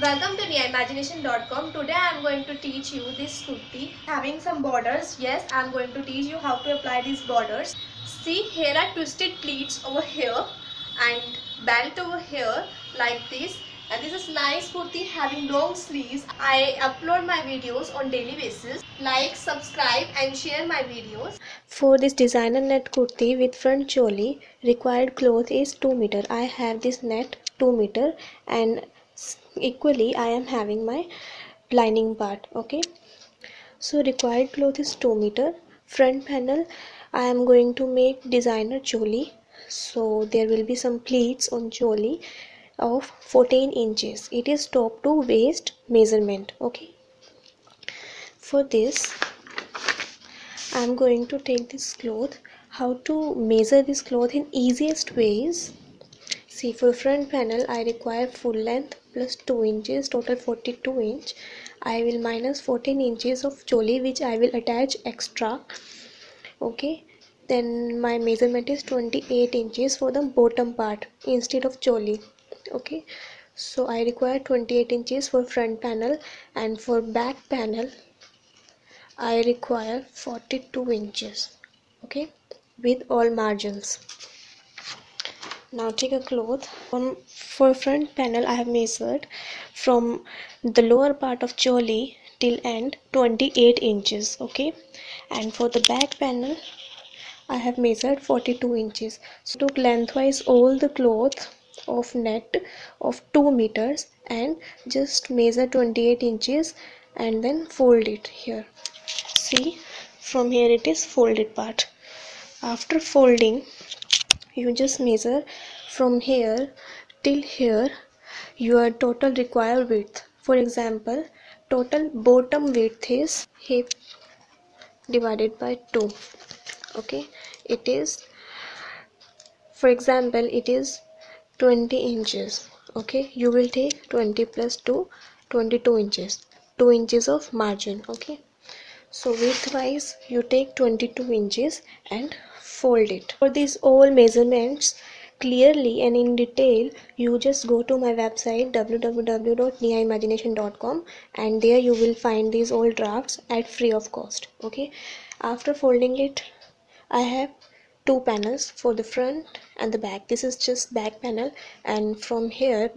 Welcome to newimagination.com. Today I am going to teach you this kurti having some borders. Yes, I am going to teach you how to apply these borders. See, here are twisted pleats over here and belt over here like this. And this is nice kurti having long sleeves. I upload my videos on daily basis. Like, subscribe and share my videos. For this designer net kurti with front choli, required cloth is 2 meter. I have this net 2 meter and equally I am having my lining part. Okay, so required cloth is 2 meter. Front panel I am going to make designer choli, so there will be some pleats on choli of 14 inches. It is top to waist measurement. Okay, for this I am going to take this cloth. How to measure this cloth in easiest ways? See, for front panel I require full length plus 2 inches, total 42 inch. I will minus 14 inches of choli which I will attach extra. Okay, then my measurement is 28 inches for the bottom part instead of choli. Okay, so I require 28 inches for front panel, and for back panel I require 42 inches. Okay, with all margins. Now take a cloth. For front panel I have measured from the lower part of choli till end 28 inches. Okay, and for the back panel I have measured 42 inches. So took lengthwise all the cloth of net of 2 meters and just measure 28 inches and then fold it here. See, from here it is folded part. After folding, you just measure from here till here your total required width. For example, total bottom width is hip divided by 2. Okay, it is, for example, it is 20 inches. Okay, you will take 20 plus 2, 22 inches, 2 inches of margin. Okay, so width wise you take 22 inches and fold it. For these all measurements clearly and in detail, you just go to my website www.newimagination.com, and there you will find these all drafts at free of cost. Okay, after folding it I have two panels for the front and the back. This is just back panel, and from here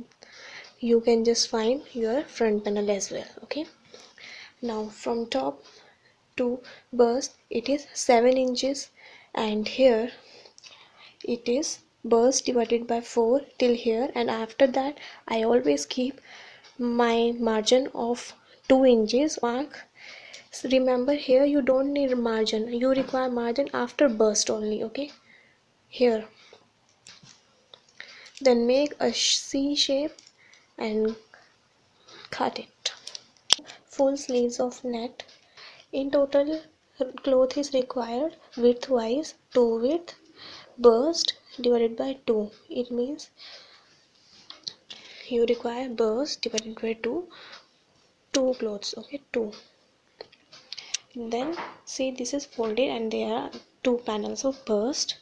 you can just find your front panel as well. Okay, now from top to bust it is 7 inches, and here it is bust divided by 4 till here, and after that I always keep my margin of 2 inches mark. So remember, here you don't need margin, you require margin after bust only. Okay, here then make a C shape and cut it. Full sleeves of net. In total cloth is required width wise 2 width, burst divided by 2. It means you require burst divided by 2 clothes. Okay, 2. Then see, this is folded and there are 2 panels of burst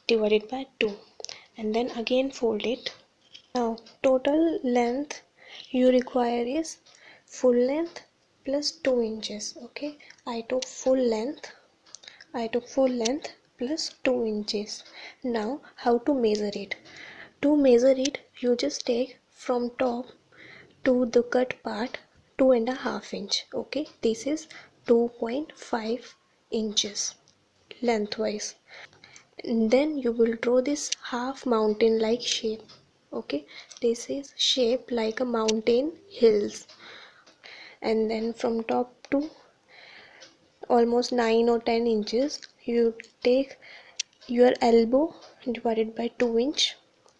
divided by 2, and then again fold it. Now total length you require is full length plus 2 inches. Okay, I took full length plus 2 inches. Now how to measure it? To measure it, you just take from top to the cut part 2.5 inch. Okay, this is 2.5 inches lengthwise. And then you will draw this half mountain like shape. Okay, this is shape like a mountain hills, and then from top to almost 9 or 10 inches you take your elbow divided by 2 inch.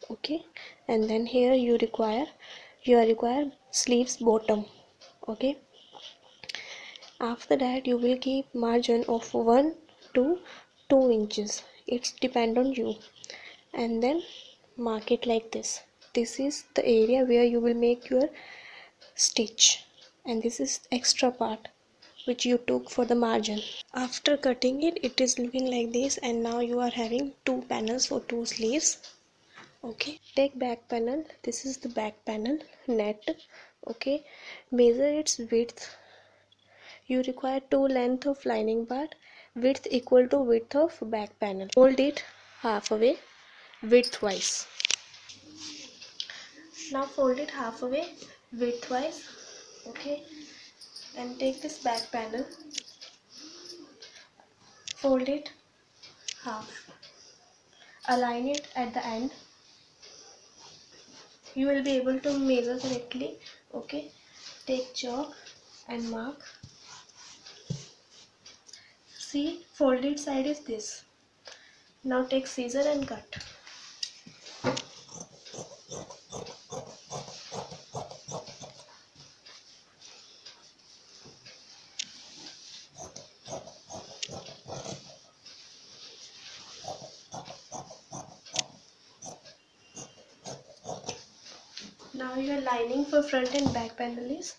Okay, and then here you require sleeves bottom. Okay, after that you will keep margin of 1 to 2 inches, it's depend on you, and then mark it like this. This is the area where you will make your stitch, and this is extra part which you took for the margin. After cutting it, it is looking like this, and now you are having 2 panels for 2 sleeves. Okay, take back panel. This is the back panel net. Okay, measure its width. You require 2 length of lining part, width equal to width of back panel. Fold it half away widthwise. Now fold it half away widthwise. Okay, and take this back panel, fold it half, align it at the end. You will be able to measure correctly. Okay, take chalk and mark. See, folded side is this. Now take scissor and cut. Now your lining for front and back panel is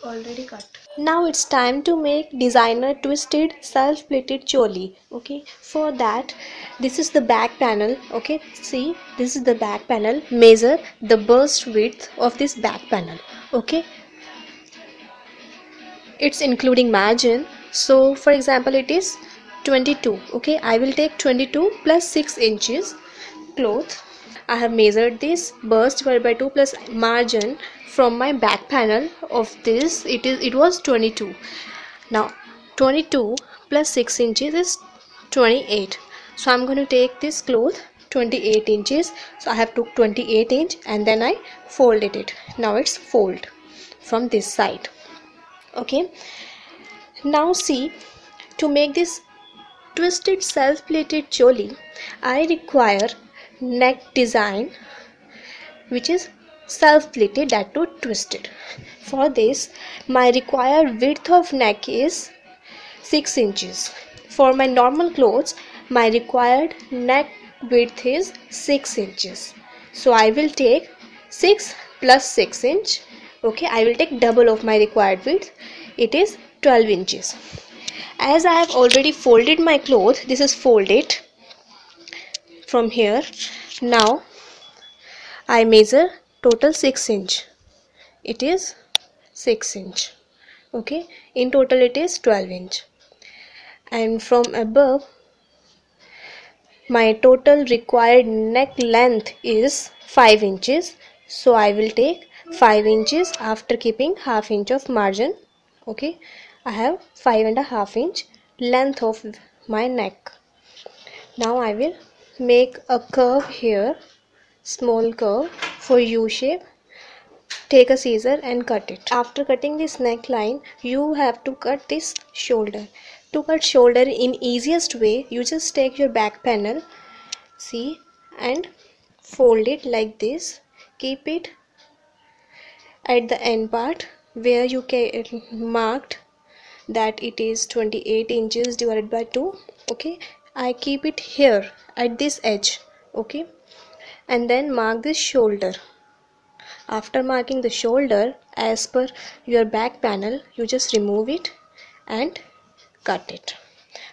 already cut. Now it's time to make designer twisted self-pleated choli. Okay, for that, this is the back panel. Okay, see, this is the back panel. Measure the bust width of this back panel. Okay, it's including margin. So for example, it is 22. Okay, I will take 22 plus 6 inches cloth. I have measured this bust divided by 2 plus margin from my back panel of this. It was 22. Now 22 plus 6 inches is 28. So I'm going to take this cloth 28 inches. So I have took 28 inch and then I folded it. Now it's fold from this side. Okay. Now see, to make this twisted self-pleated choli, I require neck design which is self-pleated, that too twisted. For this, my required width of neck is 6 inches. For my normal clothes, my required neck width is 6 inches. So I will take 6 plus 6 inch. Okay, I will take double of my required width. It is 12 inches. As I have already folded my cloth, this is folded from here. Now I measure total 6 inch. It is 6 inch. Okay, in total it is 12 inch. And from above, my total required neck length is 5 inches. So I will take 5 inches after keeping half inch of margin. Okay, I have 5.5 inch length of my neck. Now I will make a curve here, small curve for U shape. Take a scissor and cut it. After cutting this neckline, you have to cut this shoulder. To cut shoulder in easiest way, you just take your back panel, see, and fold it like this. Keep it at the end part where you marked that it is 28 inches divided by 2. Okay, I keep it here at this edge. Okay, and then mark this shoulder. After marking the shoulder as per your back panel, you just remove it and cut it.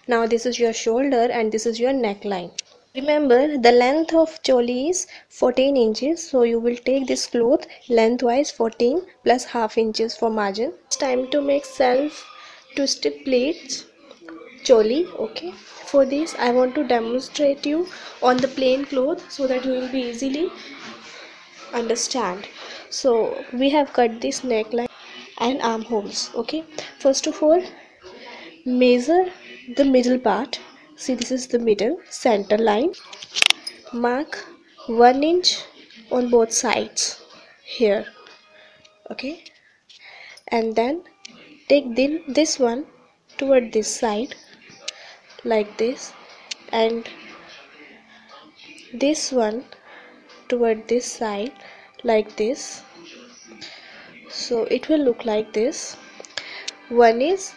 Now this is your shoulder and this is your neckline. Remember, the length of choli is 14 inches, so you will take this cloth lengthwise 14 plus half inches for margin. It's time to make self twisted pleats choli. Okay, for this I want to demonstrate you on the plain cloth so that you will be easily understand. So we have cut this neckline and armholes. Okay, first of all, measure the middle part. See, this is the middle center line. Mark 1 inch on both sides here. Okay, and then take this one toward this side like this, and this one toward this side like this. So it will look like this. One is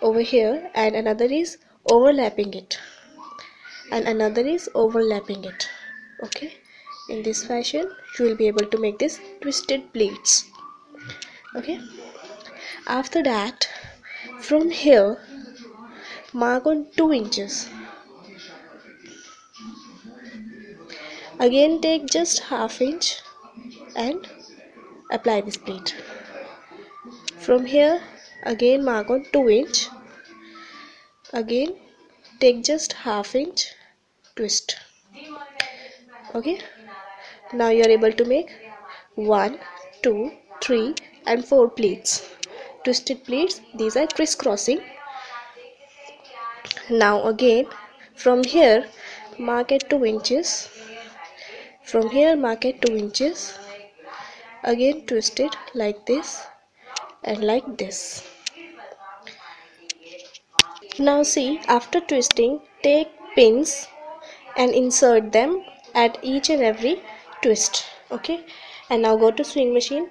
over here and another is overlapping it, and another is overlapping it. Okay, in this fashion you will be able to make this twisted pleats. Okay, after that, from here mark on 2 inches. Again take just half inch and apply this pleat. From here again mark on 2 inch. Again take just half inch, twist. Okay, now you are able to make 1, 2, 3 and 4 pleats, twisted pleats. These are crisscrossing. Now again from here mark at 2 inches. From here mark at 2 inches. Again twist it like this and like this. Now see, after twisting, take pins and insert them at each and every twist. Okay, and now go to sewing machine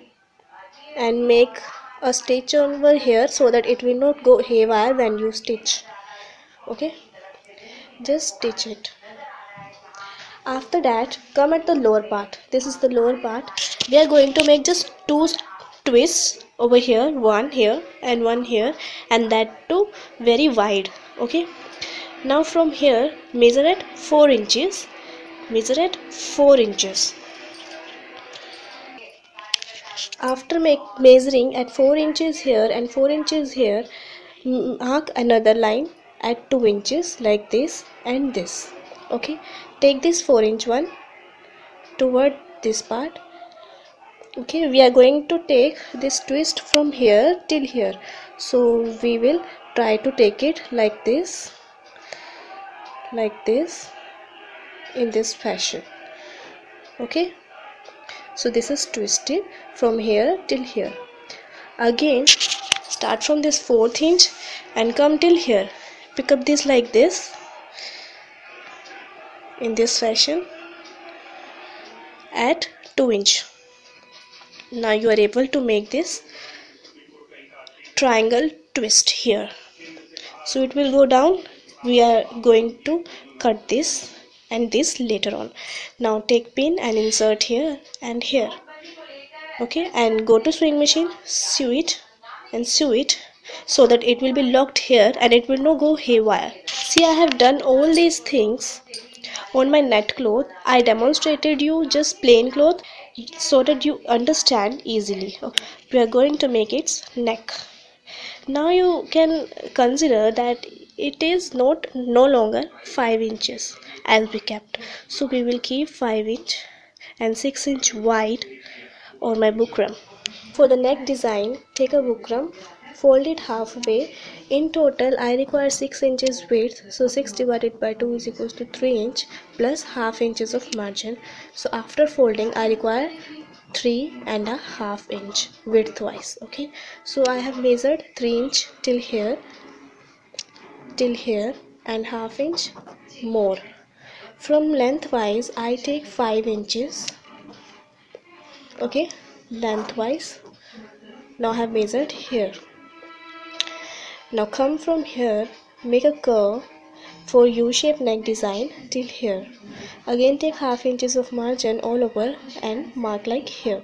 and make a stitch over here so that it will not go haywire when you stitch. Okay, just stitch it. After that, come at the lower part. This is the lower part. We are going to make just 2 twists over here, one here and one here, and that too very wide. Okay, now from here measure at 4 inches. Measure at 4 inches. After measuring at 4 inches here and 4 inches here, mark another line at 2 inches like this and this. Okay, take this 4-inch one toward this part. Okay, we are going to take this twist from here till here, so we will try to take it like this in this fashion. Okay, so this is twisted from here till here. Again start from this 4th inch and come till here. Pick up this like this in this fashion at 2 inch. Now you are able to make this triangle twist here, so it will go down. We are going to cut this and this later on. Now take pin and insert here and here. Okay, and go to sewing machine, sew it and sew it so that it will be locked here and it will not go haywire. See, I have done all these things on my net cloth. I demonstrated you just plain cloth so that you understand easily. Okay. We are going to make its neck. Now you can consider that it is no longer 5 inches as we kept, so we will keep 5 inch and 6 inch wide on my bukram. For the neck design, take a bukram, fold it halfway. In total I require 6 inches width, so 6 divided by 2 is equals to 3 inch plus half inches of margin. So after folding I require 3.5 inch width wise. Okay, so I have measured 3 inch till here and half inch more. From lengthwise I take 5 inches. Okay, lengthwise. Now I have measured here. Now come from here, make a curve for U-shaped neck design till here. Again take half inches of margin all over and mark like here.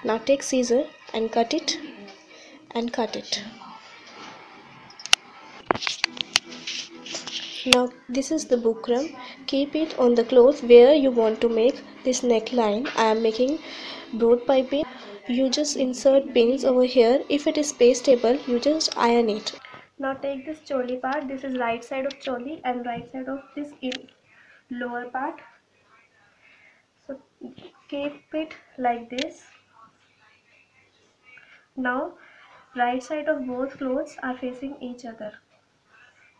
Now take scissor and cut it and cut it. Now this is the bukram. Keep it on the cloth where you want to make this neckline. I am making broad piping. You just insert pins over here. If it is pastable, you just iron it. Now take this choli part. This is right side of choli and right side of this lower part. So keep it like this. Now right side of both clothes are facing each other.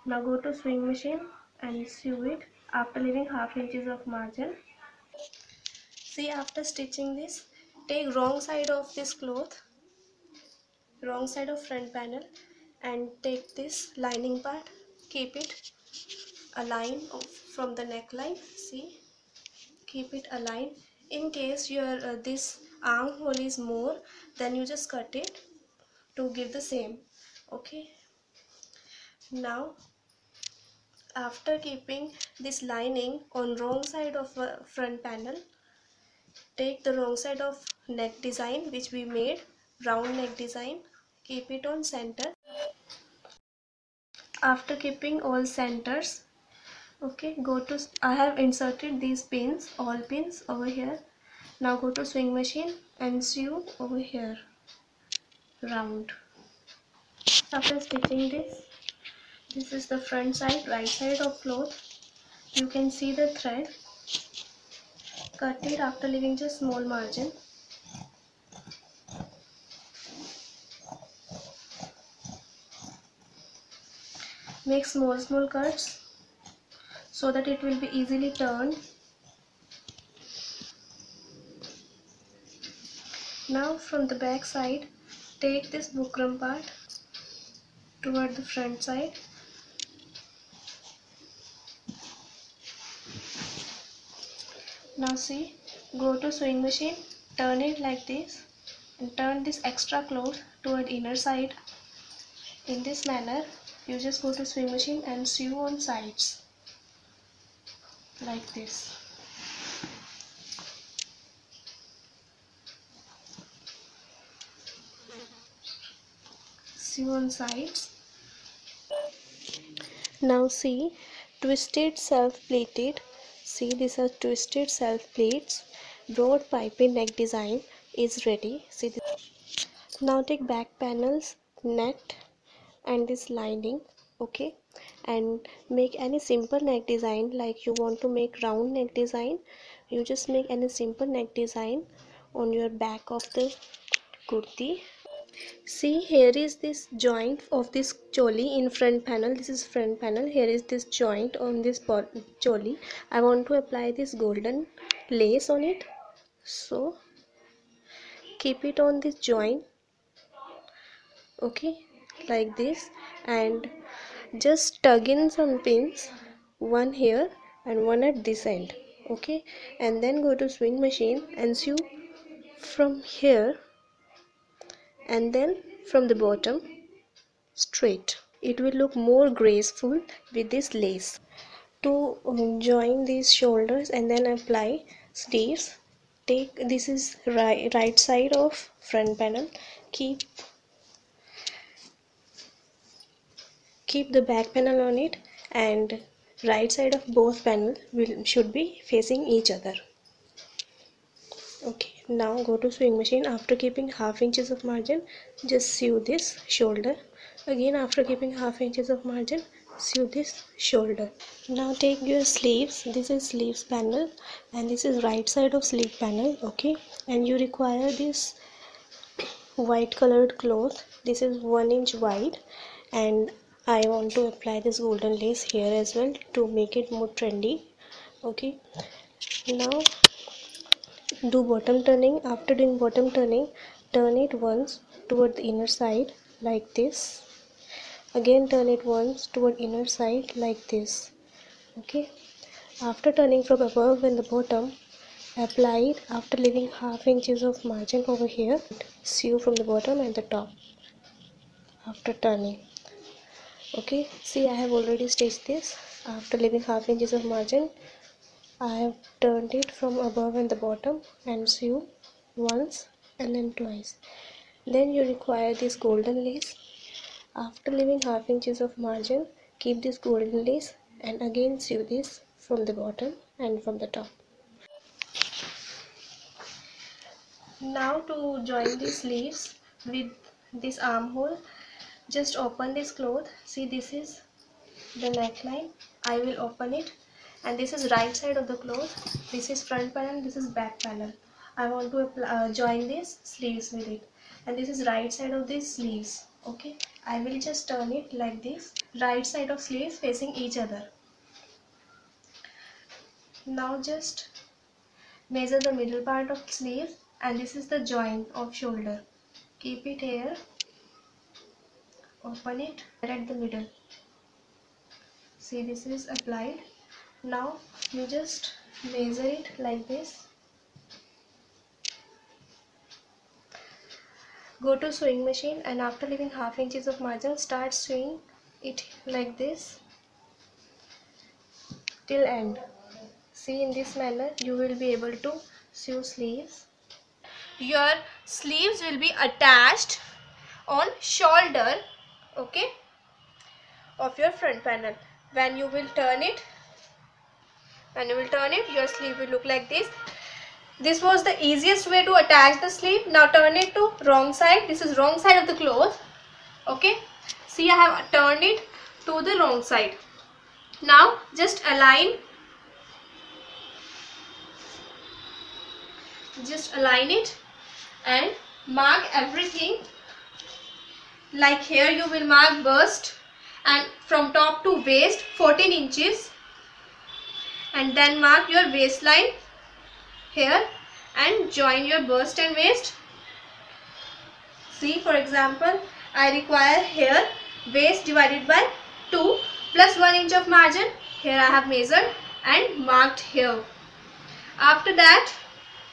Now go to sewing machine and sew it after leaving half inches of margin. See, after stitching this, take wrong side of this cloth, wrong side of front panel, and take this lining part, keep it aligned from the neckline. See, keep it aligned. In case your this armhole is more, then you just cut it to give the same. Okay, now after keeping this lining on wrong side of front panel, take the wrong side of neck design which we made, round neck design, keep it on center. After keeping all centers, okay, go to, I have inserted these pins, all pins over here. Now go to sewing machine and sew over here round. After stitching this is the front side, right side of cloth. You can see the thread. Cut it after leaving just small margin. Make small cuts so that it will be easily turned. Now from the back side, take this bukram part toward the front side. Now see, go to sewing machine, turn it like this and turn this extra cloth toward inner side. In this manner, you just go to sewing machine and sew on sides like this. Sew on sides. Now see, twisted self-pleated. See, these are twisted self-pleats. Broad piping neck design is ready. See this. Now take back panels, net and this lining, okay, and make any simple neck design. Like you want to make round neck design, you just make any simple neck design on your back of the kurti. See, here is this joint of this choli in front panel. This is front panel. Here is this joint on this choli. I want to apply this golden lace on it, so keep it on this joint, okay, like this, and just tug in some pins, one here and one at this end, okay, and then go to sewing machine and sew from here and then from the bottom straight. It will look more graceful with this lace. To join these shoulders and then apply sleeves, take, this is right side of front panel, keep the back panel on it, and right side of both panel should be facing each other. Okay, now go to sewing machine. After keeping half inches of margin, just sew this shoulder. Again, after keeping half inches of margin, sew this shoulder. Now take your sleeves. This is sleeves panel and this is right side of sleeve panel, okay, and you require this white colored cloth. This is 1 inch wide, and I want to apply this golden lace here as well to make it more trendy, okay. Now do bottom turning. After doing bottom turning, turn it once toward the inner side like this. Again turn it once toward inner side like this, okay. After turning from above and the bottom, apply it after leaving half inches of margin over here. Sew from the bottom and the top after turning, okay. See, I have already stitched this. After leaving half inches of margin, I have turned it from above and the bottom and sew once and then twice. Then you require this golden lace. After leaving half inches of margin, keep this golden lace and again sew this from the bottom and from the top. Now to join the sleeves with this armhole, just open this cloth. See, this is the neckline. I will open it, and this is right side of the cloth. This is front panel, this is back panel. I want to join these sleeves with it, and this is right side of these sleeves, okay. I will just turn it like this, right side of sleeves facing each other. Now just measure the middle part of sleeve, and this is the joint of shoulder. Keep it here, open it at the middle. See, this is applied. Now you just measure it like this. Go to sewing machine and after leaving half inches of margin, start sewing it like this till end. See, in this manner you will be able to sew sleeves. Your sleeves will be attached on shoulder, okay, of your front panel. When you will turn it, your sleeve will look like this. This was the easiest way to attach the sleeve. Now turn it to wrong side. This is wrong side of the cloth, okay. See, I have turned it to the wrong side. Now just align it and mark everything. Like here you will mark bust and from top to waist 14 inches, and then mark your waistline here and join your bust and waist. See, for example, I require here waist divided by 2 plus 1 inch of margin. Here I have measured and marked here. After that,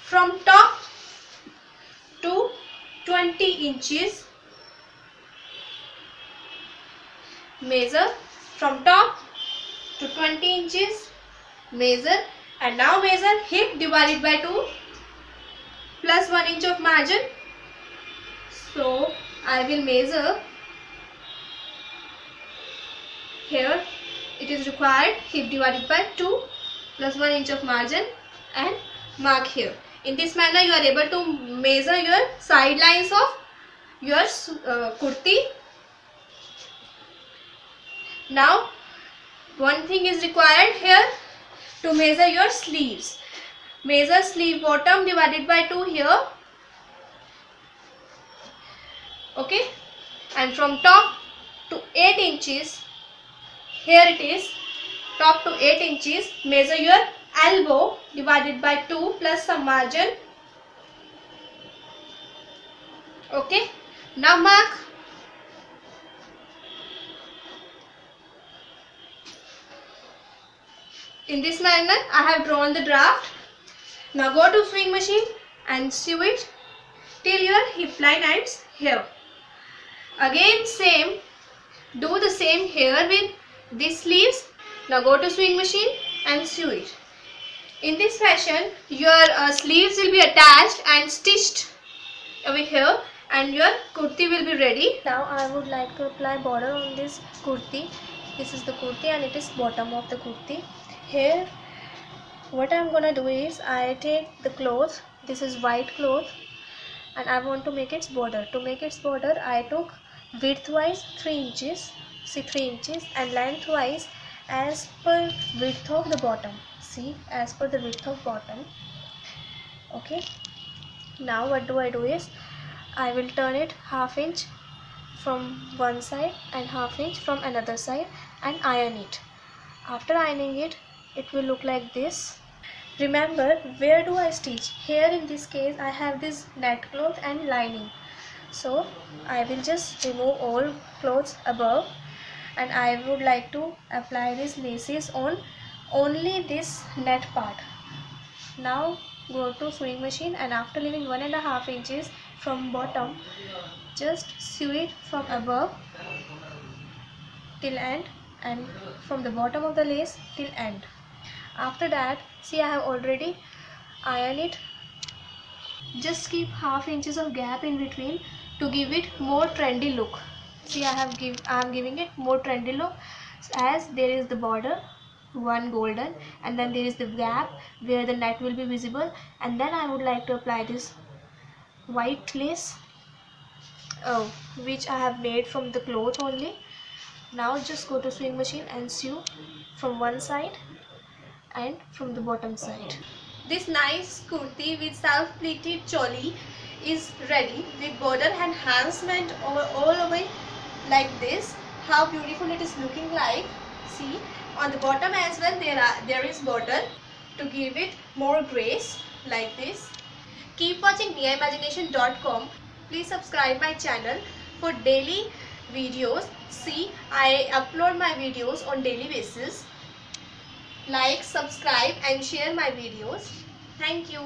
from top to 20 inches, measure from top to 20 inches, measure, and now measure hip divided by 2 plus 1 inch of margin. So I will measure here, it is required hip divided by 2 plus 1 inch of margin and mark here. In this manner you are able to measure your side lines of your kurti. Now one thing is required here to measure your sleeves. Measure sleeve bottom divided by 2 here. Okay, and from top to 8 inches, here it is, top to 8 inches, measure your elbow divided by 2 plus some margin. Okay, now mark. In this manner I have drawn the draft. Now go to sewing machine and sew it till your hip line ends here. Again same, do the same here with these sleeves. Now go to sewing machine and sew it. In this fashion your sleeves will be attached and stitched over here and your kurti will be ready. Now I would like to apply border on this kurti. This is the kurti and it is bottom of the kurti. Here what I am gonna do is I take the cloth, this is white cloth, and I want to make its border. To make its border I took widthwise 3 inches, see 3 inches, and lengthwise as per width of the bottom, see as per the width of bottom. Okay, now what do I do is I will turn it ½ inch from one side and ½ inch from another side and iron it. After ironing it, it will look like this. Remember, where do I stitch? Here in this case I have this net cloth and lining, so I will just remove all clothes above and I would like to apply these laces on only this net part. Now go to sewing machine and after leaving 1½ inches from bottom, just sew it from above till end and from the bottom of the lace till end. After that, see I have already ironed it. Just keep ½ inches of gap in between to give it more trendy look. See I am giving it more trendy look as there is the border, one golden, and then there is the gap where the net will be visible, and then I would like to apply this white lace which I have made from the cloth only. Now just go to sewing machine and sew from one side and from the bottom side. This nice kurti with self-pleated choli is ready with border enhancement all over like this. How beautiful it is looking like. See, on the bottom as well there is border to give it more grace like this. Keep watching miaimagination.com. Please subscribe my channel for daily videos. See, I upload my videos on daily basis. Like, subscribe and share my videos. Thank you.